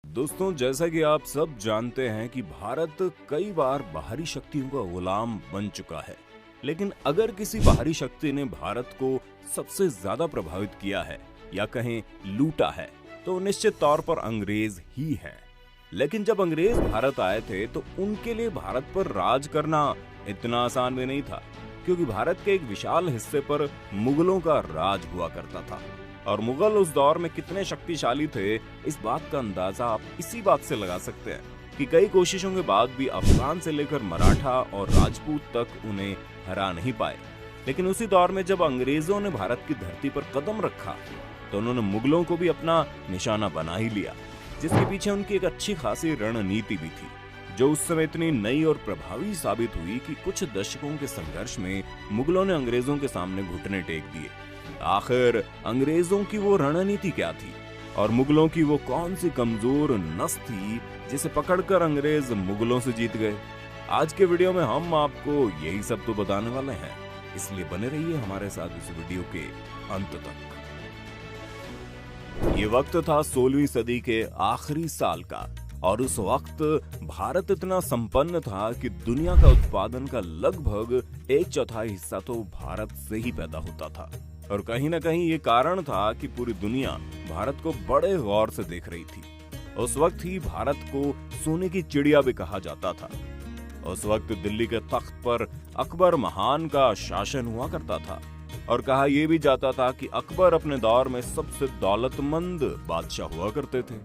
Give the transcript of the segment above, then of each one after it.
दोस्तों, जैसा कि आप सब जानते हैं कि भारत कई बार बाहरी शक्तियों का गुलाम बन चुका है। लेकिन अगर किसी बाहरी शक्ति ने भारत को सबसे ज्यादा प्रभावित किया है या कहें लूटा है, तो निश्चित तौर पर अंग्रेज ही हैं। लेकिन जब अंग्रेज भारत आए थे तो उनके लिए भारत पर राज करना इतना आसान भी नहीं था, क्योंकि भारत के एक विशाल हिस्से पर मुगलों का राज हुआ करता था। और मुगल उस दौर में कितने शक्तिशाली थे, इस बात का अंदाजा आप इसी बात से लगा सकते हैं कि कई कोशिशों के बाद भी अफगान से लेकर मराठा और राजपूत तक उन्हें हरा नहीं पाए। लेकिन उसी दौर में जब अंग्रेजों ने भारत की धरती पर कदम रखा तो उन्होंने मुगलों को भी अपना निशाना बना ही लिया, जिसके पीछे उनकी एक अच्छी खासी रणनीति भी थी, जो उस समय इतनी नई और प्रभावी साबित हुई कि कुछ दशकों के संघर्ष में मुगलों ने अंग्रेजों के सामने घुटने टेक दिए। आखिर अंग्रेजों की वो रणनीति क्या थी और मुगलों की वो कौन सी कमजोर नस थी जिसे पकड़कर अंग्रेज मुगलों से जीत गए? आज के वीडियो में हम आपको यही सब तो बताने वाले हैं, इसलिए बने रहिए हमारे साथ इस वीडियो के अंत तक। ये वक्त था 16वीं सदी के आखिरी साल का, और उस वक्त भारत इतना संपन्न था कि दुनिया का उत्पादन का लगभग 1/4 हिस्सा तो भारत से ही पैदा होता था। और कहीं न कहीं ये कारण था कि पूरी दुनिया भारत को बड़े गौर से देख रही थी। उस वक्त ही भारत को सोने की चिड़िया भी कहा जाता था। उस वक्त दिल्ली के तख्त पर अकबर महान का शासन हुआ करता था, और कहा यह भी जाता था कि अकबर अपने दौर में सबसे दौलतमंद बादशाह हुआ करते थे।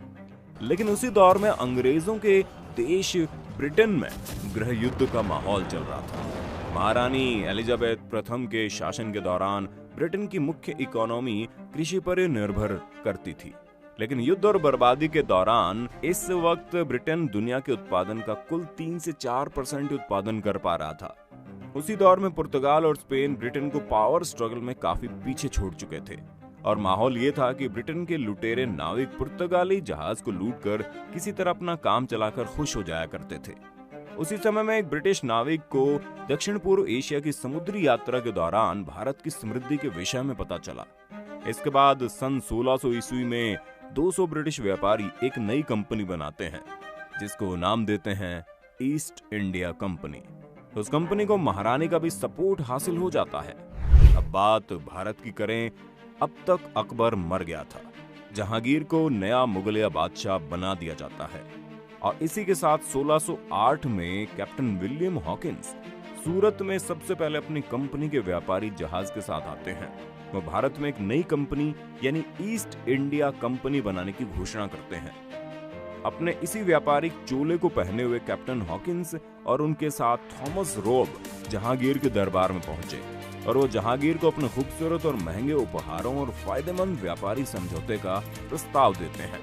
लेकिन उसी दौर में अंग्रेजों के देश ब्रिटेन में गृह युद्ध का माहौल चल रहा था। महारानी एलिजाबेथ प्रथम के शासन के दौरान ब्रिटेन की मुख्य इकोनॉमी कृषि पर निर्भर करती थी। लेकिन युद्ध और बर्बादी के दौरान इस वक्त ब्रिटेन दुनिया के उत्पादन का कुल 3 से 4% उत्पादन कर पा रहा था। उसी दौर में पुर्तगाल और स्पेन ब्रिटेन को पावर स्ट्रगल में काफी पीछे छोड़ चुके थे, और माहौल ये था कि ब्रिटेन के लुटेरे नाविक पुर्तगाली जहाज को लूटकर किसी तरह अपना काम चलाकर खुश हो जाया करते थे। उसी समय में एक ब्रिटिश नाविक को दक्षिण पूर्व एशिया की समुद्री यात्रा के दौरान भारत की समृद्धि के विषय में पता चला। इसके बाद सन 1600 ईस्वी में 200 ब्रिटिश व्यापारी एक नई कंपनी बनाते हैं, जिसको नाम देते हैं ईस्ट इंडिया कंपनी। उस कंपनी को महारानी का भी सपोर्ट हासिल हो जाता है। अब बात भारत की करें, अब तक अकबर मर गया था। जहांगीर को नया मुगलिया बादशाह बना दिया जाता है, और इसी के साथ 1608 में कैप्टन विलियम हॉकिंस सूरत में सबसे पहले अपनी कंपनी के व्यापारी जहाज के साथ आते हैं। वो भारत में एक नई कंपनी यानी ईस्ट इंडिया कंपनी बनाने की घोषणा करते हैं। अपने इसी व्यापारिक चोले को पहने हुए कैप्टन हॉकिंस और उनके साथ थॉमस रोब जहांगीर के दरबार में पहुंचे, और वो जहांगीर को अपने खूबसूरत और महंगे उपहारों और फायदेमंद व्यापारी समझौते का प्रस्ताव देते हैं।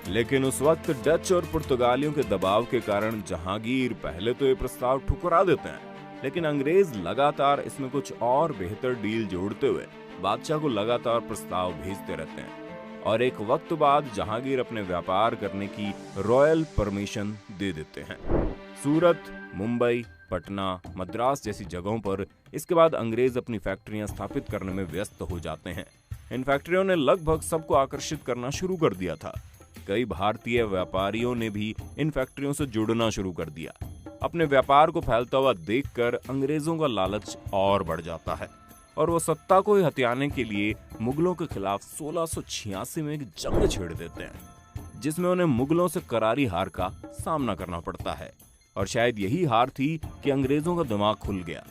लेकिन उस वक्त डच और पुर्तगालियों के दबाव के कारण जहांगीर पहले तो ये प्रस्ताव ठुकरा देते हैं, लेकिन अंग्रेज लगातार इसमें कुछ और बेहतर डील जोड़ते हुए बादशाह को लगातार प्रस्ताव भेजते रहते हैं, और एक वक्त बाद जहांगीर अपने व्यापार करने की रॉयल परमिशन दे देते हैं। सूरत, मुंबई, पटना, मद्रास जैसी जगहों पर इसके बाद अंग्रेज अपनी फैक्ट्रियां स्थापित करने में व्यस्त हो जाते हैं। इन फैक्ट्रियों ने लगभग सबको आकर्षित करना शुरू कर दिया था। कई भारतीय व्यापारियों ने भी इन फैक्ट्रियों से जुड़ना शुरू कर दिया। अपने व्यापार को फैलता हुआ देखकर अंग्रेजों का लालच और बढ़ जाता है, और वो सत्ता को हथियाने के लिए मुगलों के खिलाफ 1686 में एक जंग छेड़ देते हैं, जिसमें उन्हें मुगलों से करारी हार का सामना करना पड़ता है। और शायद यही हार थी कि अंग्रेजों का दिमाग खुल गया।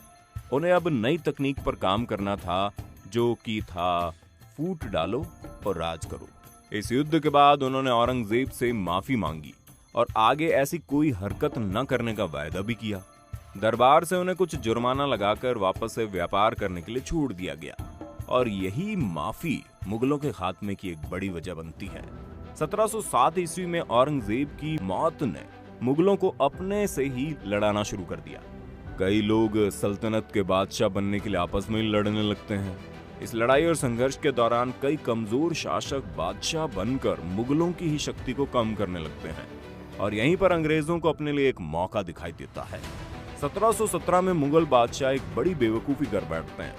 उन्हें अब नई तकनीक पर काम करना था, जो कि था फूट डालो और राज करो। इस युद्ध के बाद उन्होंने औरंगजेब से माफी मांगी और आगे ऐसी कोई हरकत न करने का वायदा भी किया। दरबार से उन्हें कुछ जुर्माना लगाकर वापस से व्यापार करने के लिए छोड़ दिया गया, और यही माफी मुगलों के खात्मे की एक बड़ी वजह बनती है। 1707 ईस्वी में औरंगजेब की मौत ने मुगलों को अपने से ही लड़ाना शुरू कर दिया। कई लोग सल्तनत के बादशाह बनने के लिए आपस में ही लड़ने लगते हैं। इस लड़ाई और संघर्ष के दौरान कई कमजोर शासक बादशाह बनकर मुगलों की ही शक्ति को कम करने लगते हैं, और यहीं पर अंग्रेजों को अपने लिए एक मौका दिखाई देता है। 1717 में मुगल बादशाह एक बड़ी बेवकूफी कर बैठते हैं।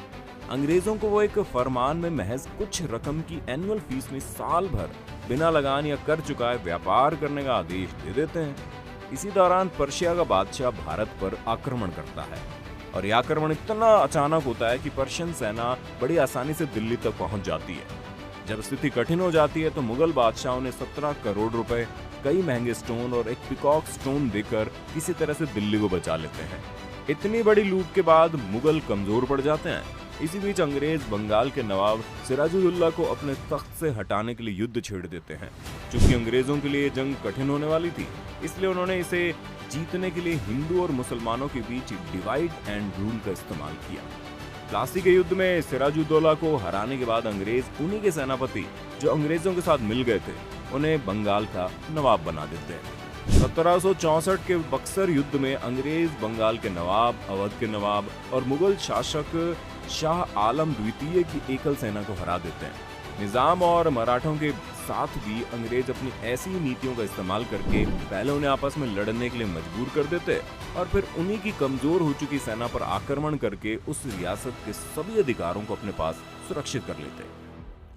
अंग्रेजों को वो एक फरमान में महज कुछ रकम की एनुअल फीस में साल भर बिना लगान या कर चुकाए व्यापार करने का आदेश दे देते हैं। इसी दौरान पर्शिया का बादशाह भारत पर आक्रमण करता है और यह आक्रमण इतना अचानक होता है कि पर्शियन सेना बड़ी आसानी से दिल्ली तक पहुंच जाती है। जब स्थिति कठिन हो जाती है तो मुगल बादशाहों ने 17 करोड़ रुपए, कई महंगे स्टोन और एक पिकॉक स्टोन देकर किसी तरह से दिल्ली को बचा लेते हैं। इतनी बड़ी लूट के बाद मुगल कमजोर पड़ जाते हैं। इसी बीच अंग्रेज बंगाल के नवाब सिराजुद्दौला को अपने तख्त से हटाने के लिए युद्ध छेड़ देते हैं। चूंकि अंग्रेजों के लिए जंग कठिन होने वाली थी, इसलिए उन्होंने इसे जीतने के लिए हिंदू और मुसलमानों के बीच डिवाइड एंड रूल का इस्तेमाल किया। प्लासी के युद्ध में सिराजुद्दौला को हराने के बाद अंग्रेज उन्हीं के सेनापति जो अंग्रेजों के साथ मिल गए थे, उन्हें बंगाल का नवाब बना देते हैं। 1764 के बक्सर युद्ध में अंग्रेज बंगाल के नवाब, अवध के नवाब और मुगल शासक शाह आलम द्वितीय की एकल सेना को हरा देते हैं। निजाम और मराठों के साथ भी अंग्रेज अपनी ऐसी नीतियों का इस्तेमाल करके पहले उन्हें आपस में लड़ने के लिए मजबूर कर देते और फिर उन्हीं की कमजोर हो चुकी सेना पर आक्रमण करके उस रियासत के सभी अधिकारों को अपने पास सुरक्षित कर लेते।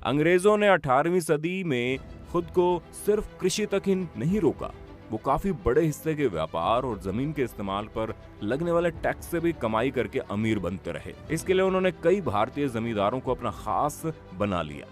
अंग्रेजों ने 18वीं सदी में खुद को सिर्फ कृषि तक ही नहीं रोका, वो काफी बड़े हिस्से के व्यापार और जमीन के इस्तेमाल पर लगने वाले टैक्स से भी कमाई करके अमीर बनते रहे। इसके लिए उन्होंने कई भारतीय जमींदारों को अपना खास बना लिया।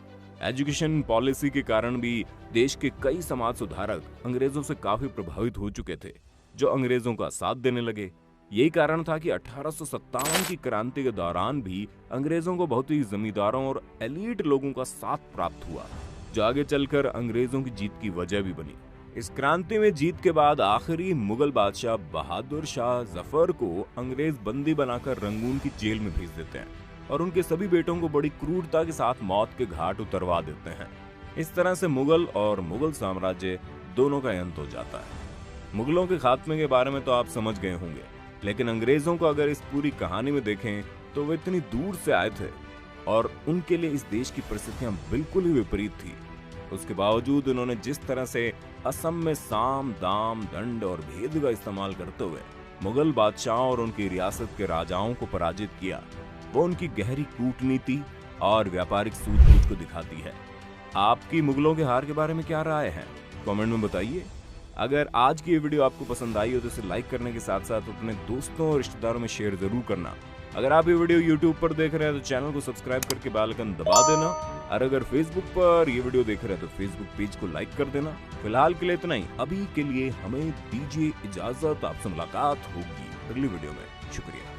एजुकेशन पॉलिसी के कारण भी देश के कई समाज सुधारक अंग्रेजों से काफी प्रभावित हो चुके थे, जो अंग्रेजों का साथ देने लगे। यही कारण था कि 1857 की क्रांति के दौरान भी अंग्रेजों को बहुत ही जमींदारों और एलीट लोगों का साथ प्राप्त हुआ, जो आगे चलकर अंग्रेजों की जीत की वजह भी बनी। इस क्रांति में जीत के बाद आखिरी मुगल बादशाह बहादुर शाह जफर को अंग्रेज बंदी बनाकर रंगून की जेल में भेज देते हैं और उनके सभी बेटों को बड़ी क्रूरता के साथ मौत के घाट उतरवा देते हैं। इस तरह से मुगल और मुगल साम्राज्य दोनों का अंत हो जाता है। मुगलों के खात्मे के बारे में तो आप समझ गए होंगे, लेकिन अंग्रेजों को अगर इस पूरी कहानी में देखें तो वे इतनी दूर से आए थे और उनके लिए इस देश की परिस्थितियां बिल्कुल ही विपरीत थी। उसके बावजूद उन्होंने जिस तरह से असम में साम, दाम, दंड और भेद का इस्तेमाल करते हुए मुगल बादशाहों और उनकी रियासत के राजाओं को पराजित किया, वो उनकी गहरी कूटनीति और व्यापारिक सूझबूझ को दिखाती है। आपकी मुगलों के हार के बारे में क्या राय है, कमेंट में बताइए। अगर आज की ये वीडियो आपको पसंद आई हो तो इसे लाइक करने के साथ साथ अपने दोस्तों और रिश्तेदारों में शेयर जरूर करना। अगर आप ये वीडियो YouTube पर देख रहे हैं तो चैनल को सब्सक्राइब करके बेल आइकन दबा देना, और अगर Facebook पर ये वीडियो देख रहे हैं तो Facebook पेज को लाइक कर देना। फिलहाल के लिए इतना ही, अभी के लिए हमें दीजिए इजाजत। आपसे मुलाकात होगी अगली वीडियो में। शुक्रिया।